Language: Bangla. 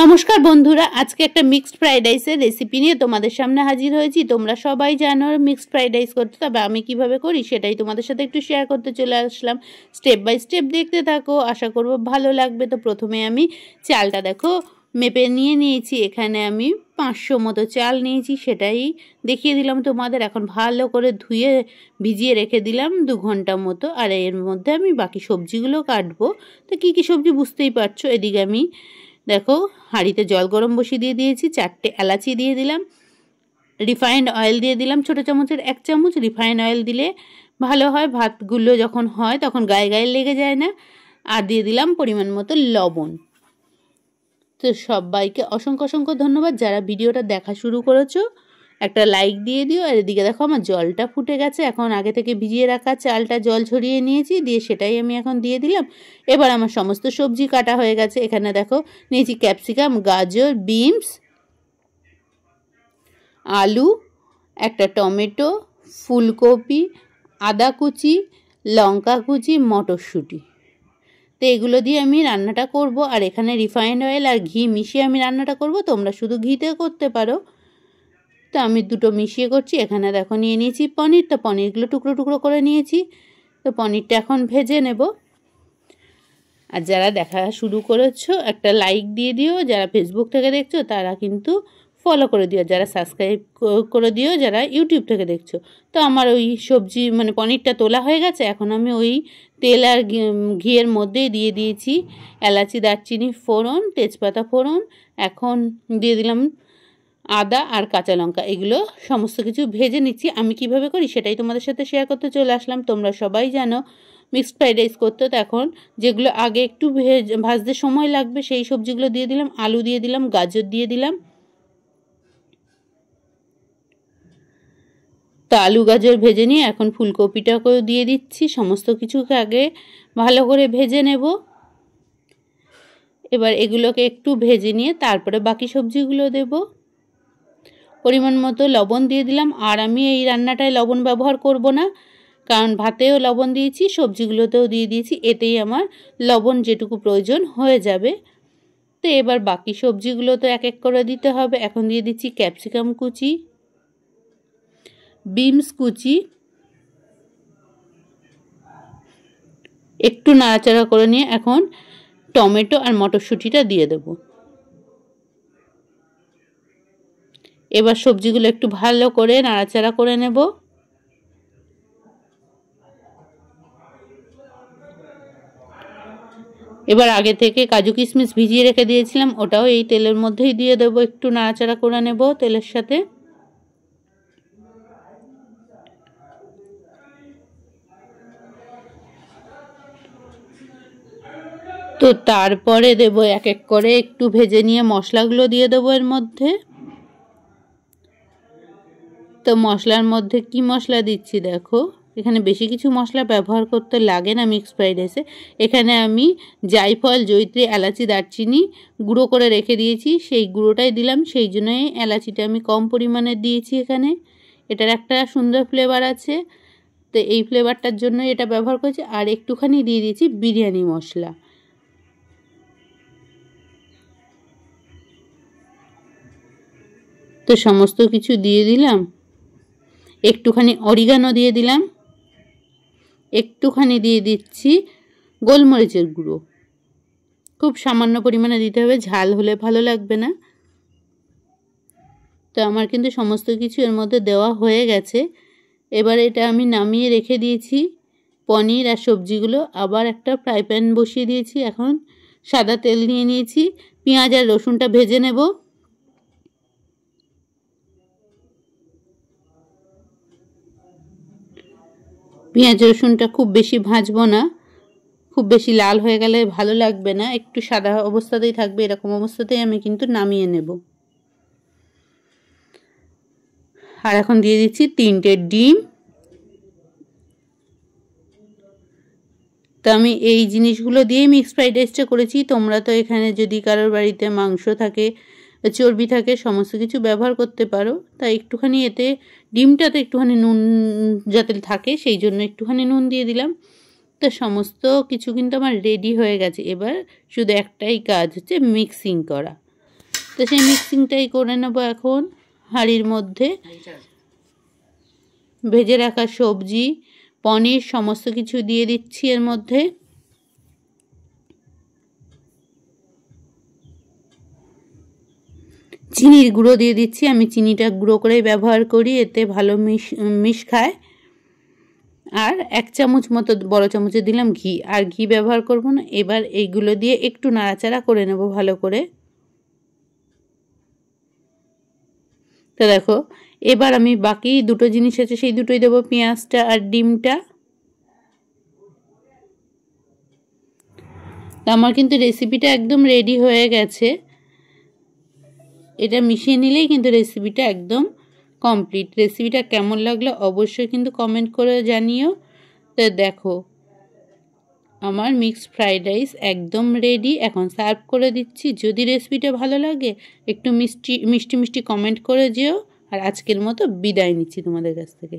নমস্কার বন্ধুরা, আজকে একটা মিক্সড ফ্রাইড রাইসের রেসিপি নিয়ে তোমাদের সামনে হাজির হয়েছি। তোমরা সবাই জানো মিক্সড ফ্রাইড রাইস করতে, তবে আমি কিভাবে করি সেটাই তোমাদের সাথে একটু শেয়ার করতে চলে আসলাম। স্টেপ বাই স্টেপ দেখতে থাকো, আশা করব ভালো লাগবে। তো প্রথমে আমি চালটা দেখো মেপে নিয়েছি। এখানে আমি 500 মতো চাল নিয়েছি, সেটাই দেখিয়ে দিলাম তোমাদের। এখন ভালো করে ধুয়ে ভিজিয়ে রেখে দিলাম 2 ঘন্টা মতো। আর এর মধ্যে আমি বাকি সবজিগুলো কাটবো। তো কী কী সবজি বুঝতেই পারছো। এদিকে আমি দেখো হাঁড়িতে জল গরম বসিয়ে দিয়ে দিয়েছি, 4টে এলাচি দিয়ে দিলাম, রিফাইন্ড অয়েল দিয়ে দিলাম ছোটো চামচের 1 চামচ। রিফাইন্ড অয়েল দিলে ভালো হয়, ভাতগুলো যখন হয় তখন গায়ে গায়ে লেগে যায় না। আর দিয়ে দিলাম পরিমাণ মতো লবণ। তো সবাইকে অসংখ্য অসংখ্য ধন্যবাদ যারা ভিডিওটা দেখা শুরু করেছো। একটা লাইক দিয়ে দিও। আর এদিকে দেখো আমার জলটা ফুটে গেছে। এখন আগে থেকে ভিজিয়ে রাখা চালটা জল ঝরিয়ে নিয়েছি, দিয়ে সেটাই আমি এখন দিয়ে দিলাম। এবার আমার সমস্ত সবজি কাটা হয়ে গেছে। এখানে দেখো নিয়েছি ক্যাপসিকাম, গাজর, বিনস, আলু, একটা টমেটো, ফুলকপি, আদা কুচি, লঙ্কা কুচি, মটরশুঁটি। তো এগুলো দিয়ে আমি রান্নাটা করব। আর এখানে রিফাইন্ড অয়েল আর ঘি মিশিয়ে আমি রান্নাটা করব। তোমরা শুধু ঘিতে করতে পারো, তো আমি দুটো মিশিয়ে করছি। এখানে দেখো নিয়ে নিয়েছি পনির। তো পনিরগুলো টুকরো টুকরো করে নিয়েছি। তো পনিরটা এখন ভেজে নেব। আর যারা দেখা শুরু করেছো একটা লাইক দিয়ে দিও, যারা ফেসবুক থেকে দেখছো তারা কিন্তু ফলো করে দিও, যারা সাবস্ক্রাইব করে দিও যারা ইউটিউব থেকে দেখছো। তো আমার ওই সবজি মানে পনিরটা তোলা হয়ে গেছে। এখন আমি ওই তেল আর ঘিয়ের মধ্যেই দিয়ে দিয়েছি এলাচি, দারচিনি ফোড়ন, তেজপাতা ফোড়ন। এখন দিয়ে দিলাম আদা আর কাঁচা লঙ্কা। এগুলো সমস্ত কিছু ভেজে নিচ্ছি। আমি কিভাবে করি সেটাই তোমাদের সাথে শেয়ার করতে চলে আসলাম। তোমরা সবাই জানো মিক্সড ফ্রাইড রাইস করতে। তো এখন যেগুলো আগে একটু ভাজতে সময় লাগবে সেই সবজিগুলো দিয়ে দিলাম। আলু দিয়ে দিলাম, গাজর দিয়ে দিলাম। তো আলু গাজর ভেজে নিয়ে এখন ফুলকপিটাকেও দিয়ে দিচ্ছি। সমস্ত কিছুকে আগে ভালো করে ভেজে নেব। এবার এগুলোকে একটু ভেজে নিয়ে তারপরে বাকি সবজিগুলো দেব। পরিমাণ মতো লবণ দিয়ে দিলাম। আর আমি এই রান্নাটায় লবণ ব্যবহার করব না, কারণ ভাতেও লবণ দিয়েছি, সবজিগুলোতেও দিয়ে দিয়েছি। এতেই আমার লবণ যেটুকু প্রয়োজন হয়ে যাবে। তো এবার বাকি সবজিগুলো তো এক এক করে দিতে হবে। এখন দিয়ে দিচ্ছি ক্যাপসিকাম কুচি, বিনস কুচি, একটু নাড়াচাড়া করে নিয়ে এখন টমেটো আর মটরশুঁটিটা দিয়ে দেব। এবার সবজিগুলো একটু ভালো করে নাড়াচাড়া করে নেব। এবার আগে থেকে কাজু কিশমিশ ভিজিয়ে রেখে দিয়েছিলাম, ওটাও এই তেলের মধ্যেই দিয়ে দেবো। একটু নাড়াচাড়া করে নেব তেলের সাথে। তো তারপরে দেব এক এক করে একটু ভেজে নিয়ে মশলাগুলো দিয়ে দেবো এর মধ্যে। তো মশলার মধ্যে কি মশলা দিচ্ছি দেখো, এখানে বেশি কিছু মশলা ব্যবহার করতে লাগে না মিক্সড ফ্রাইড রাইসে। এখানে আমি জায়ফল, জয়িত্রী, এলাচি, দারচিনি গুঁড়ো করে রেখে দিয়েছি, সেই গুঁড়োটাই দিলাম। সেই জন্যই এলাচিটা আমি কম পরিমাণে দিয়েছি এখানে। এটার একটা সুন্দর ফ্লেভার আছে, তো এই ফ্লেভারটার জন্য এটা ব্যবহার করেছি। আর একটুখানি দিয়ে দিয়েছি বিরিয়ানি মশলা। তো সমস্ত কিছু দিয়ে দিলাম। একটুখানি অরিগানো দিয়ে দিলাম, একটুখানি দিয়ে দিচ্ছি গোলমরিচের গুঁড়ো। খুব সামান্য পরিমাণে দিতে হবে, ঝাল হলে ভালো লাগবে না। তো আমার কিন্তু সমস্ত কিছু এর মধ্যে দেওয়া হয়ে গেছে। এবার এটা আমি নামিয়ে রেখে দিয়েছি পনির আর সবজিগুলো। আবার একটা ফ্রাই প্যান বসিয়ে দিয়েছি। এখন সাদা তেল নিয়ে নিয়েছি, পেঁয়াজ আর রসুনটা ভেজে নেব। পেঁয়াজ রসুনটা খুব বেশি ভাজবো না, খুব বেশি লাল হয়ে গেলে ভালো লাগবে না, একটু সাদা অবস্থাতেই থাকবে। এরকম অবস্থাতেই আমি কিন্তু নামিয়ে নেব। আর এখন দিয়ে দিচ্ছি 3টে ডিম। তো আমি এই জিনিসগুলো দিয়েই মিক্সড ফ্রাইড রাইসটা করেছি। তোমরা তো এখানে যদি কারোর বাড়িতে মাংস থাকে, চর্বি থাকে, সমস্ত কিছু ব্যবহার করতে পারো। তাই একটুখানি এতে ডিমটাতে একটুখানি নুন যাতে থাকে সেই জন্য একটুখানি নুন দিয়ে দিলাম। তো সমস্ত কিছু কিন্তু আমার রেডি হয়ে গেছে। এবার শুধু একটাই কাজ হচ্ছে মিক্সিং করা। তো সেই মিক্সিংটাই করে নেব এখন হাঁড়ির মধ্যে। ভেজে রাখা সবজি, পনির সমস্ত কিছু দিয়ে দিচ্ছি এর মধ্যে। চিনির গুঁড়ো দিয়ে দিচ্ছি, আমি চিনিটা গুঁড়ো করেই ব্যবহার করি, এতে ভালো মিশ খায়। আর 1 চামচ মতো বড় চামচে দিলাম ঘি, আর ঘি ব্যবহার করব না। এবার এইগুলো দিয়ে একটু নাড়াচাড়া করে নেব ভালো করে। তো দেখো এবার আমি বাকি দুটো জিনিস আছে সেই দুটোই দেবো, পেঁয়াজটা আর ডিমটা। তো আমার কিন্তু রেসিপিটা একদম রেডি হয়ে গেছে। এটা মিশিয়ে নিলেই কিন্তু রেসিপিটা একদম কমপ্লিট। রেসিপিটা কেমন লাগলো অবশ্যই কিন্তু কমেন্ট করে জানিও। তো দেখো আমার মিক্সড ফ্রাইড রাইস একদম রেডি, এখন সার্ভ করে দিচ্ছি। যদি রেসিপিটা ভালো লাগে একটু মিষ্টি মিষ্টি কমেন্ট করে যেও। আর আজকের মতো বিদায় নিচ্ছি তোমাদের কাছ থেকে।